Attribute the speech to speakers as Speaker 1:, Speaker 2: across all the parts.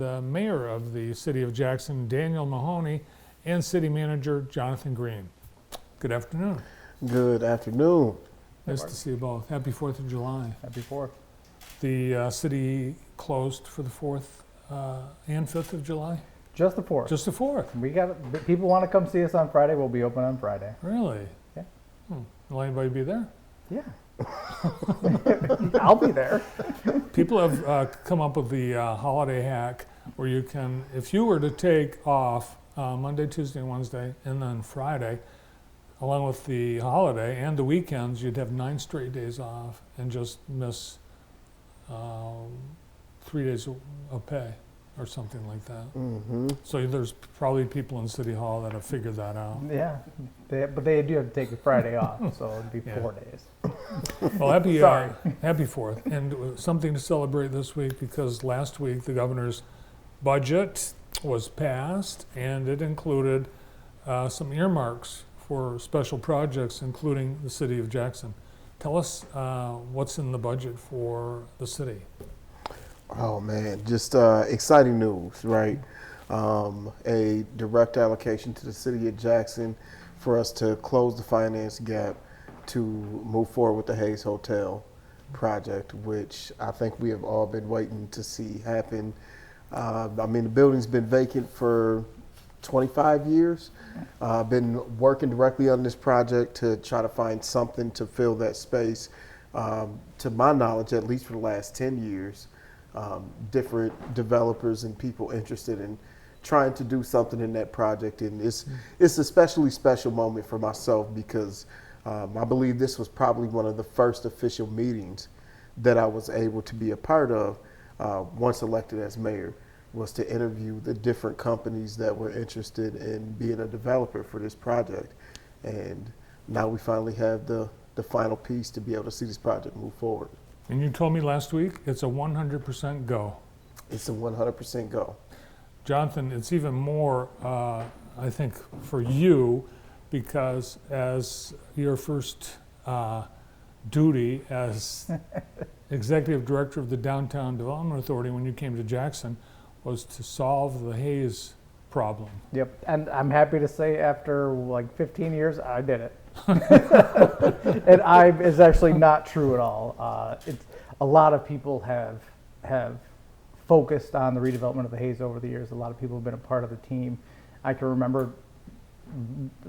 Speaker 1: The mayor of the city of Jackson, Daniel Mahoney, and city manager Jonathan Green. Good afternoon.
Speaker 2: Good afternoon.
Speaker 1: Nice to see you both. Happy 4th of July.
Speaker 3: Happy 4th.
Speaker 1: The city closed for the 4th and 5th of July?
Speaker 3: Just the 4th.
Speaker 1: Just the 4th?
Speaker 3: We got people want to come see us on Friday. We'll be open on Friday.
Speaker 1: Really?
Speaker 3: Yeah.
Speaker 1: Will anybody be there?
Speaker 3: Yeah. I'll be there.
Speaker 1: People have come up with the holiday hack where you can, if you were to take off Monday, Tuesday, and Wednesday, and then Friday, along with the holiday and the weekends, you'd have 9 straight days off and just miss 3 days of pay or something like that.
Speaker 2: Mm-hmm.
Speaker 1: So there's probably people in City Hall that have figured that out.
Speaker 3: Yeah, but they do have to take a Friday off, so it'd be 4 days.
Speaker 1: Well, happy
Speaker 3: Sorry.
Speaker 1: happy 4th, and something to celebrate this week because last week the governor's budget was passed, and it included some earmarks for special projects, including the city of Jackson. Tell us what's in the budget for the city.
Speaker 2: Oh man, just exciting news, right? A direct allocation to the city of Jackson for us to close the finance gap to move forward with the Hayes Hotel project, which I think we have all been waiting to see happen. I mean, the building's been vacant for 25 years. I've been working directly on this project to try to find something to fill that space. To my knowledge, at least for the last 10 years, different developers and people interested in trying to do something in that project. And it's a especially special moment for myself because I believe this was probably one of the first official meetings that I was able to be a part of once elected as mayor, was to interview the different companies that were interested in being a developer for this project. And now we finally have the final piece to be able to see this project move forward.
Speaker 1: And you told me last week it's a 100% go.
Speaker 2: It's a 100% go.
Speaker 1: Jonathan, it's even more, I think, for you, because as your first duty as executive director of the Downtown Development Authority when you came to Jackson was to solve the Hayes problem.
Speaker 3: Yep, and I'm happy to say after like 15 years, I did it. And it's actually not true at all. It's a lot of people have focused on the redevelopment of the Hayes over the years. A lot of people have been a part of the team. I can remember,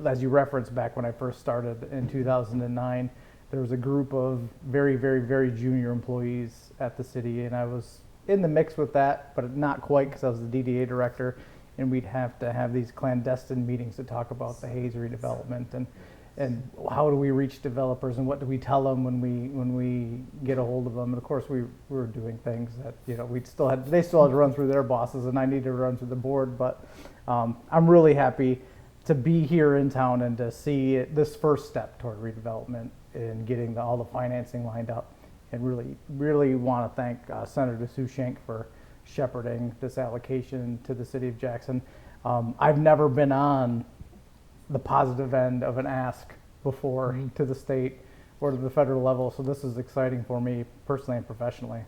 Speaker 3: as you referenced, back when I first started in 2009, there was a group of very, very, very junior employees at the city, and I was in the mix with that, but not quite because I was the DDA director, and we'd have to have these clandestine meetings to talk about the Hayes redevelopment and how do we reach developers and what do we tell them when we get a hold of them. And of course we were doing things that they still had to run through their bosses and I needed to run through the board. But I'm really happy to be here in town and to see this first step toward redevelopment and getting all the financing lined up. And really want to thank Senator Sue Schenk for shepherding this allocation to the city of Jackson. I've never been on the positive end of an ask before to the state or to the federal level, so this is exciting for me personally and professionally.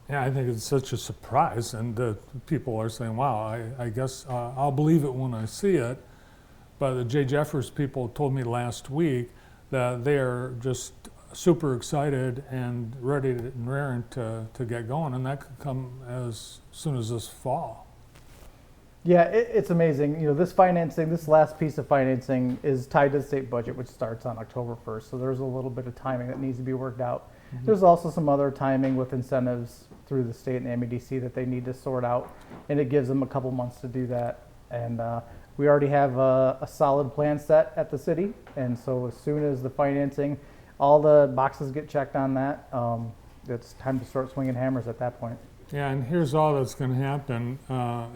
Speaker 1: Yeah, I think it's such a surprise, and people are saying, wow, I guess I'll believe it when I see it. But the Jay Jeffers people told me last week that they are just super excited and ready and raring to get going, and that could come as soon as this fall.
Speaker 3: Yeah, it's amazing. This last piece of financing is tied to the state budget, which starts on October 1st. So there's a little bit of timing that needs to be worked out. Mm-hmm. There's also some other timing with incentives through the state and MEDC that they need to sort out, and it gives them a couple months to do that. And we already have a solid plan set at the city, and so as soon as the financing, all the boxes get checked on that, it's time to start swinging hammers at that point.
Speaker 1: Yeah, and here's all that's going to happen.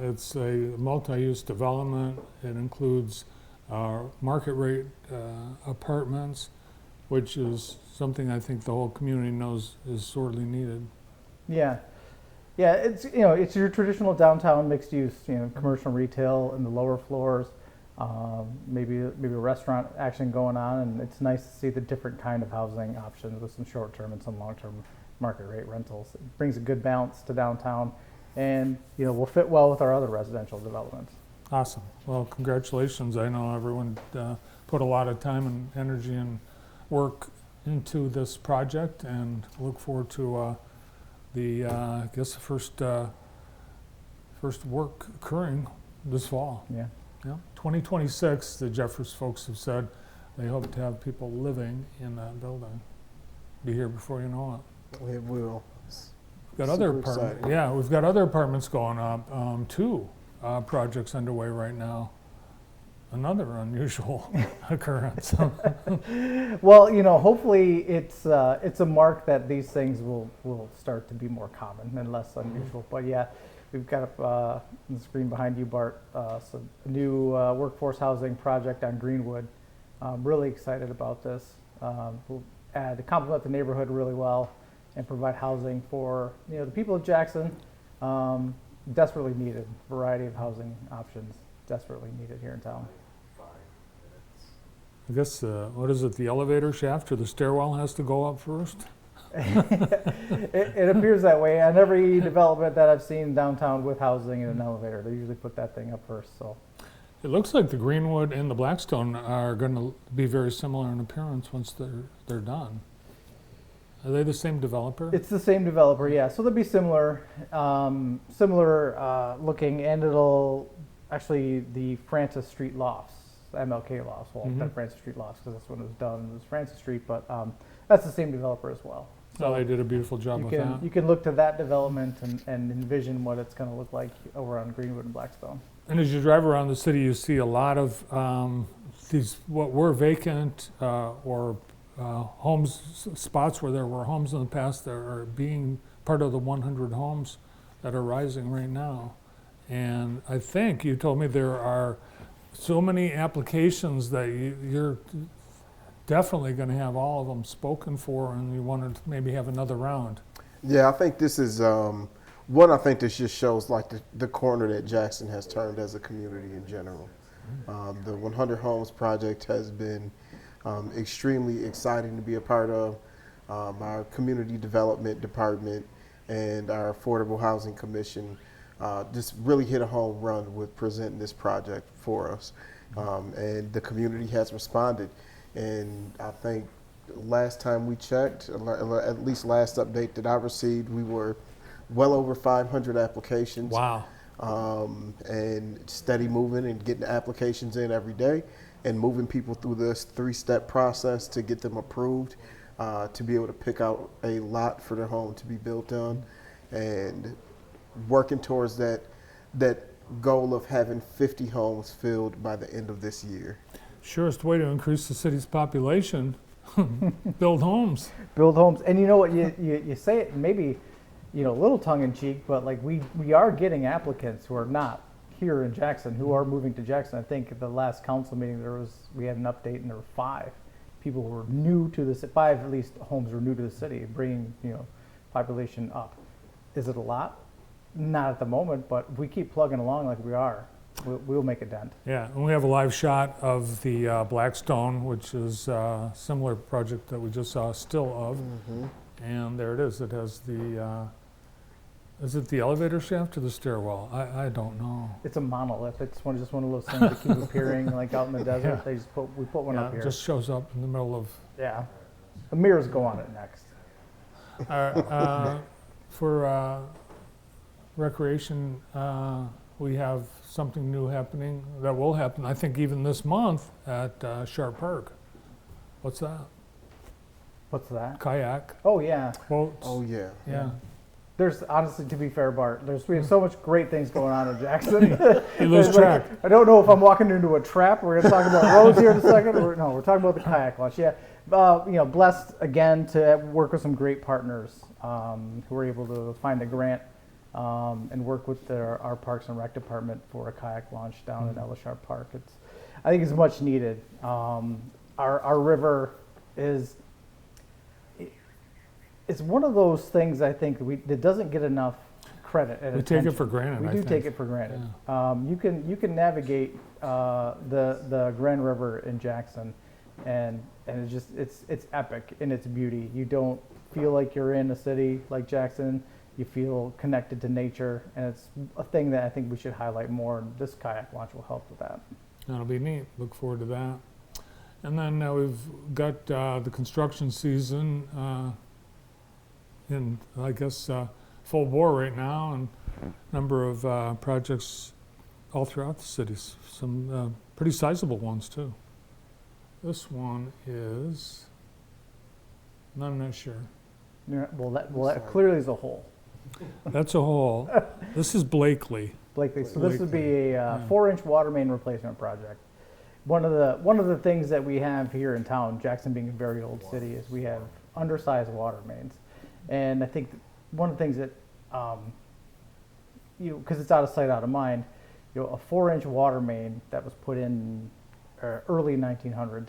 Speaker 1: It's a multi-use development. It includes market rate apartments, which is something I think the whole community knows is sorely needed.
Speaker 3: Yeah, it's your traditional downtown mixed use, commercial retail in the lower floors, maybe a restaurant action going on, and it's nice to see the different kind of housing options with some short-term and some long-term market rate rentals. It brings a good balance to downtown, and will fit well with our other residential developments.
Speaker 1: Awesome. Well, congratulations. I know everyone put a lot of time and energy and work into this project, and look forward to I guess the first work occurring this fall.
Speaker 3: Yeah.
Speaker 1: Yeah. 2026, the Jeffers folks have said they hope to have people living in that building. Be here before you know it.
Speaker 2: It will.
Speaker 1: We've got other
Speaker 2: Super
Speaker 1: apartments.
Speaker 2: exciting.
Speaker 1: Yeah, we've got other apartments going up. Two projects underway right now. Another unusual occurrence.
Speaker 3: Well, hopefully it's a mark that these things will start to be more common and less unusual. But yeah, we've got up on the screen behind you, Bart, some new workforce housing project on Greenwood. Really excited about this. We'll complement the neighborhood really well and provide housing for the people of Jackson. Desperately needed variety of housing options. Desperately needed here in town.
Speaker 1: I guess, what is it, the elevator shaft or the stairwell has to go up first?
Speaker 3: It appears that way on every development that I've seen downtown with housing and an elevator. They usually put that thing up first. So
Speaker 1: It looks like the Greenwood and the Blackstone are going to be very similar in appearance once they're done. Are they the same developer?
Speaker 3: it's the same developer, yeah. So they'll be similar, looking, and it'll actually the Francis Street lofts, the MLK lofts. Well, not Francis Street lofts because that's when it was done. It was Francis Street, but that's the same developer as well.
Speaker 1: So they did a beautiful job with that.
Speaker 3: You can look to that development and envision what it's going to look like over on Greenwood and Blackstone.
Speaker 1: And as you drive around the city, you see a lot of these what were vacant or homes, spots where there were homes in the past that are being part of the 100 homes that are rising right now. And I think you told me there are so many applications that you're definitely going to have all of them spoken for, and you want to maybe have another round.
Speaker 2: Yeah, I think this is one. I think this just shows like the corner that Jackson has turned as a community in general. The 100 Homes project has been extremely exciting to be a part of. Our community development department and our Affordable Housing Commission just really hit a home run with presenting this project for us, and the community has responded. And I think last time we checked, at least last update that I received, we were well over 500 applications.
Speaker 1: Wow.
Speaker 2: And steady moving and getting applications in every day and moving people through this 3-step process to get them approved, to be able to pick out a lot for their home to be built on, and working towards that goal of having 50 homes filled by the end of this year.
Speaker 1: Surest way to increase the city's population, build homes.
Speaker 3: Build homes, and you know what? You say it maybe, a little tongue in cheek, but like we are getting applicants who are not here in Jackson, who are moving to Jackson. I think at the last council meeting we had an update, and there were 5 people who were new to the 5 at least homes were new to the city, bringing population up. Is it a lot? Not at the moment, but if we keep plugging along like we are, we'll make a dent.
Speaker 1: Yeah, and we have a live shot of the Blackstone, which is a similar project that we just saw a still of. And there it is. It has the, is it the elevator shaft or the stairwell? I don't know.
Speaker 3: It's a monolith. It's just one of those things that keep appearing like out in the desert.
Speaker 1: Yeah.
Speaker 3: We put one
Speaker 1: Yeah,
Speaker 3: up here.
Speaker 1: it just shows up in the middle of.
Speaker 3: Yeah. The mirrors go on it next.
Speaker 1: For recreation, we have something new happening that will happen, I think, even this month at Sharp Park. What's that?
Speaker 3: What's that?
Speaker 1: Kayak,
Speaker 3: Oh yeah.
Speaker 1: boats.
Speaker 2: Oh yeah.
Speaker 1: Yeah.
Speaker 3: There's honestly, to be fair, Bart, we have so much great things going on in Jackson.
Speaker 1: You lose
Speaker 3: There's
Speaker 1: track.
Speaker 3: I don't know if I'm walking into a trap. We're going to talk about roads here in a second. We're talking about the kayak launch. Yeah, blessed again to work with some great partners who were able to find a grant and work with our Parks and Rec department for a kayak launch down in Ella Sharp Park. I think it's much needed. Our river is. It's one of those things I think that doesn't get enough credit and
Speaker 1: We
Speaker 3: attention.
Speaker 1: take it for granted,
Speaker 3: We
Speaker 1: I
Speaker 3: do
Speaker 1: think.
Speaker 3: take it for granted. You can navigate the Grand River in Jackson, and it's epic in its beauty. You don't feel like you're in a city like Jackson. You feel connected to nature, and it's a thing that I think we should highlight more. And this kayak launch will help with that.
Speaker 1: That'll be neat. Look forward to that. And then we've got the construction season in, I guess, full bore right now, and a number of projects all throughout the cities. Some pretty sizable ones too. This one is, I'm not sure.
Speaker 3: Yeah, well, that clearly is a hole.
Speaker 1: That's a hole. This is Blakely.
Speaker 3: Blakely. So this would be a 4-inch water main replacement project. One of the things that we have here in town, Jackson being a very old city, is we have undersized water mains, and I think one of the things that because it's out of sight, out of mind, a 4-inch water main that was put in early 1900s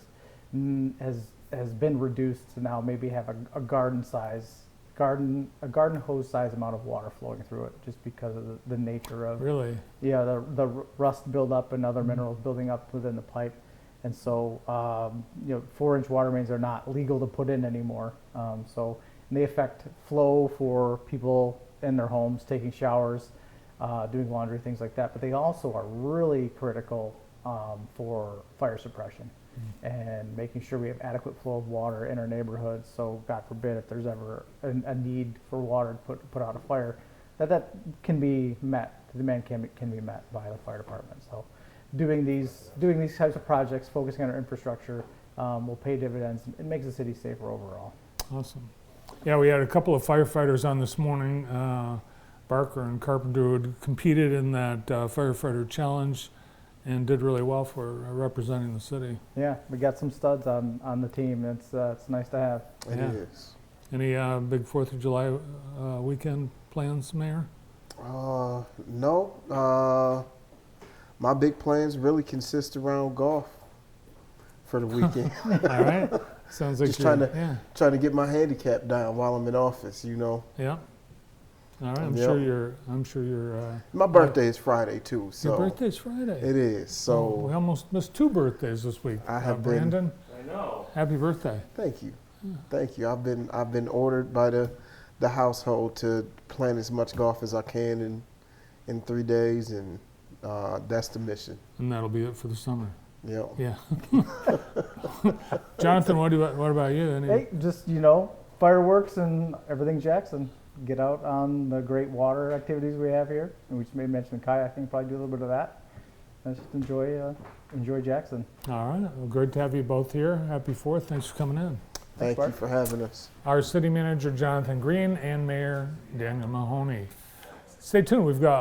Speaker 3: has been reduced to now maybe have a garden hose size amount of water flowing through it, just because of the nature of
Speaker 1: Really?
Speaker 3: the rust buildup and other minerals building up within the pipe. And so 4-inch water mains are not legal to put in anymore. So they affect flow for people in their homes, taking showers, doing laundry, things like that. But they also are really critical for fire suppression and making sure we have adequate flow of water in our neighborhoods. So God forbid if there's ever a need for water to put out a fire, that can be met. The demand can be met by the fire department. So doing these types of projects, focusing on our infrastructure, will pay dividends. It makes the city safer overall.
Speaker 1: Awesome. Yeah, we had a couple of firefighters on this morning. Barker and Carpenter, who had competed in that firefighter challenge and did really well for representing the city.
Speaker 3: Yeah, we got some studs on the team. It's nice to have.
Speaker 2: It
Speaker 1: Yeah.
Speaker 2: is.
Speaker 1: Any big 4th of July weekend plans, Mayor?
Speaker 2: No. My big plans really consist around golf for the weekend.
Speaker 1: All right. Sounds like
Speaker 2: Just
Speaker 1: you're-
Speaker 2: trying to get my handicap down while I'm in office,
Speaker 1: Yeah. Yeah. All right. I'm
Speaker 2: Yep.
Speaker 1: sure you're.
Speaker 2: My birthday is Friday too, so
Speaker 1: Your birthday's Friday.
Speaker 2: it is. So
Speaker 1: we almost missed 2 birthdays this week.
Speaker 2: I have been-
Speaker 1: Brandon. I know. Happy birthday.
Speaker 2: thank you. I've been ordered by the household to plan as much golf as I can in 3 days, and that's the mission.
Speaker 1: And that'll be it for the summer.
Speaker 2: Yep.
Speaker 1: Yeah. Jonathan, what about you? Any?
Speaker 3: Hey, just fireworks and everything Jackson. Get out on the great water activities we have here, and we just may mention kayaking. Probably do a little bit of that. And just enjoy Jackson.
Speaker 1: All right. Well, great to have you both here. Happy 4th. Thanks for coming in.
Speaker 2: Thank you
Speaker 3: Bart.
Speaker 2: for having us.
Speaker 1: Our city manager, Jonathan Green, and Mayor Daniel Mahoney. Stay tuned. We've got